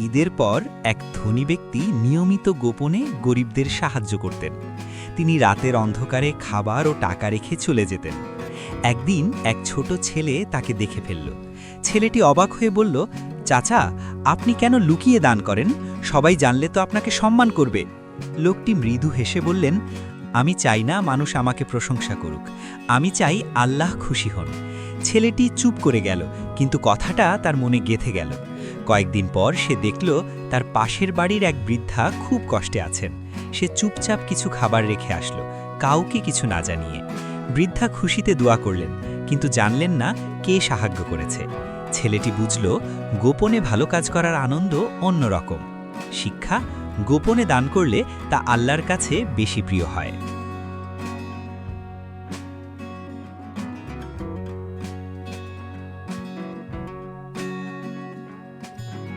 ঈদের পর এক ধনী ব্যক্তি নিয়মিত গোপনে গরিবদের সাহায্য করতেন। তিনি রাতের অন্ধকারে খাবার ও টাকা রেখে চলে যেতেন। একদিন এক ছোট ছেলে তাকে দেখে ফেলল। ছেলেটি অবাক হয়ে বলল, চাচা, আপনি কেন লুকিয়ে দান করেন? সবাই জানলে তো আপনাকে সম্মান করবে। লোকটি মৃদু হেসে বললেন, আমি চাই না মানুষ আমাকে প্রশংসা করুক, আমি চাই আল্লাহ খুশি হন। ছেলেটি চুপ করে গেল, কিন্তু কথাটা তার মনে গেঁথে গেল। কয়েকদিন পর সে দেখল তার পাশের বাড়ির এক বৃদ্ধা খুব কষ্টে আছেন। সে চুপচাপ কিছু খাবার রেখে আসলো, কাউকে কিছু না জানিয়ে। বৃদ্ধা খুশিতে দোয়া করলেন, কিন্তু জানলেন না কে সাহায্য করেছে। ছেলেটি বুঝল, গোপনে ভালো কাজ করার আনন্দ অন্যরকম। শিক্ষা: গোপনে দান করলে তা আল্লাহর কাছে বেশি প্রিয় হয়।